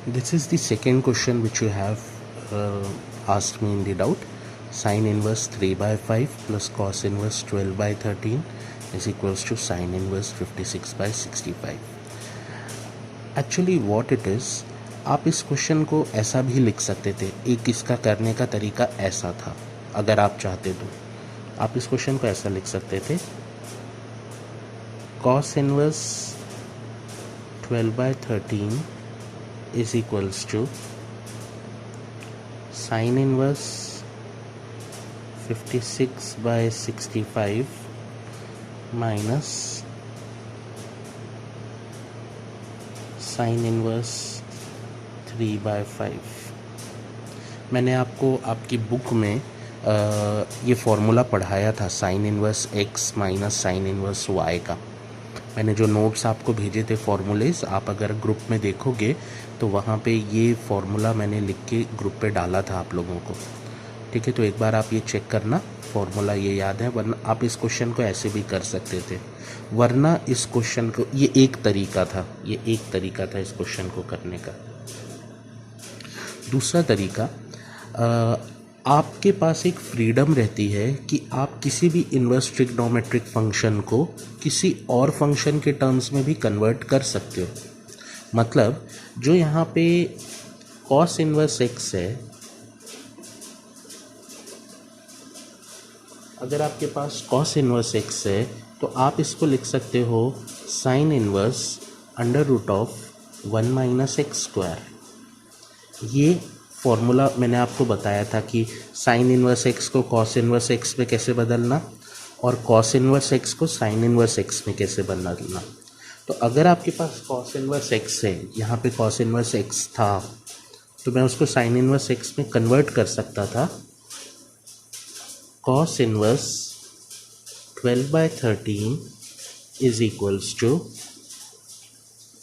This is the second question which you have asked me in the doubt. Sine inverse 3 by 5 plus cos inverse 12 by 13 is equals to sine inverse 56 by 65. Actually what it is, आप इस question को ऐसा भी लिख सकते थे. एक इसका करने का तरीका ऐसा था, अगर आप चाहते तो आप इस क्वेश्चन को ऐसा लिख सकते थे. cos inverse 12 by 13 is equals to sine inverse 56 by 65 minus sine inverse 3 by 5. मैंने आपको आपकी बुक में ये फॉर्मूला पढ़ाया था sine inverse x minus sine inverse y का. मैंने जो नोट्स आपको भेजे थे फॉर्मूलेस, आप अगर ग्रुप में देखोगे तो वहाँ पे ये फॉर्मूला मैंने लिख के ग्रुप पे डाला था आप लोगों को. ठीक है, तो एक बार आप ये चेक करना, फॉर्मूला ये याद है. वरना आप इस क्वेश्चन को ऐसे भी कर सकते थे. वरना इस क्वेश्चन को, ये एक तरीका था इस क्वेश्चन को करने का. दूसरा तरीका, आपके पास एक फ्रीडम रहती है कि आप किसी भी इन्वर्स ट्रिग्नोमेट्रिक फंक्शन को किसी और फंक्शन के टर्म्स में भी कन्वर्ट कर सकते हो. मतलब जो यहाँ पे cos इन्वर्स x है, अगर आपके पास cos इन्वर्स x है तो आप इसको लिख सकते हो sine inverse under root of 1 minus x square. ये फॉर्मूला मैंने आपको बताया था कि साइन इन्वर्स एक्स को कॉस इन्वर्स एक्स में कैसे बदलना और कॉस इन्वर्स एक्स को साइन इन्वर्स एक्स में कैसे बदलना. तो अगर आपके पास कॉस इन्वर्स एक्स है, यहाँ पे कॉस इन्वर्स एक्स था, तो मैं उसको साइन इन्वर्स एक्स में कन्वर्ट कर सकता था. Cos inverse 12 by 13 is equals to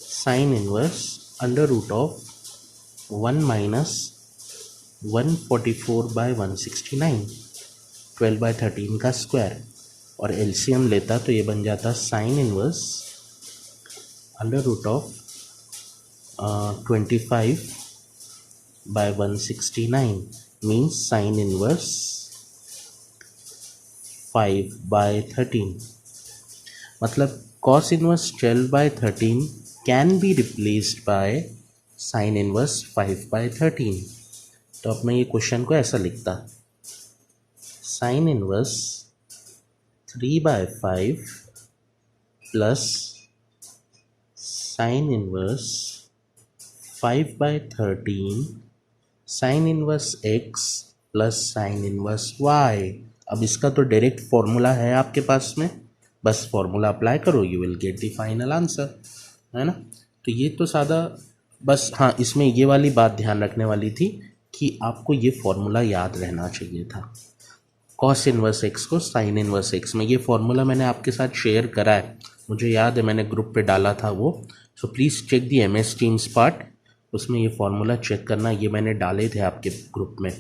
sine inverse under root of 1 minus 144 by 169, 12 by 13 का स्क्वायर. और एलसीएम लेता तो ये बन जाता sine inverse under root of 25 by 169 means sine inverse 5 by 13. मतलब cos inverse 12 by 13 can be replaced by sine inverse 5 by 13. तो अब मैं ये क्वेश्चन को ऐसा लिखता, sine inverse 3 by 5 plus sign inverse 5 by 13 sine inverse x plus sine inverse y. अब इसका तो डायरेक्ट फॉर्मूला है आपके पास में, बस फॉर्मूला अप्लाई करो, you will get the final answer, है ना. तो ये तो सादा, बस हाँ इसमें ये वाली बात ध्यान रखने वाली थी कि आपको ये फॉर्मूला याद रहना चाहिए था. कॉस इनवर्स एक्स को साइन इनवर्स एक्स में, ये फॉर्मूला मैंने आपके साथ शेयर करा है, मुझे याद है मैंने ग्रुप पे डाला था वो. So please check the MS Teams part, उसमें ये फॉर्मूला चेक करना, ये मैंने डाले थे आपके ग्रुप में.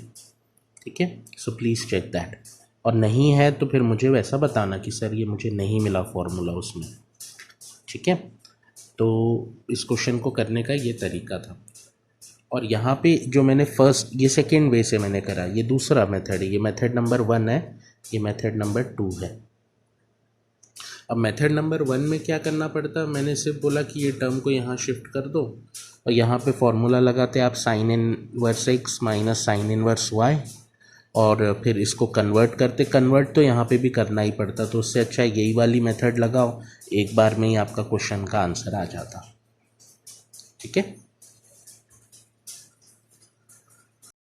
ठीक है, सो प्लीज़ चेक दैट. और नहीं है तो फिर मुझे वैसा बताना कि सर ये मुझे नहीं मिला फॉर्मूला उसमें. ठीक है, तो इस क्वेश्चन को करने का ये तरीका था. और यहाँ पे जो मैंने फर्स्ट, ये सेकेंड वे से मैंने करा, ये दूसरा मेथड है, ये मेथड नंबर 1 है, ये मेथड नंबर 2 है. अब मेथड नंबर 1 में क्या करना पड़ता, मैंने सिर्फ बोला कि ये टर्म को यहाँ शिफ्ट कर दो और यहाँ पे फॉर्मूला लगाते आप sine inverse x minus sine inverse y, और फिर इसको कन्वर्ट तो यहाँ पे भी करना ही पड़ता. तो उससे अच्छा यही वाली मेथड लगाओ, एक बार में ही आपका क्वेश्चन का आंसर आ जाता. ठीक है.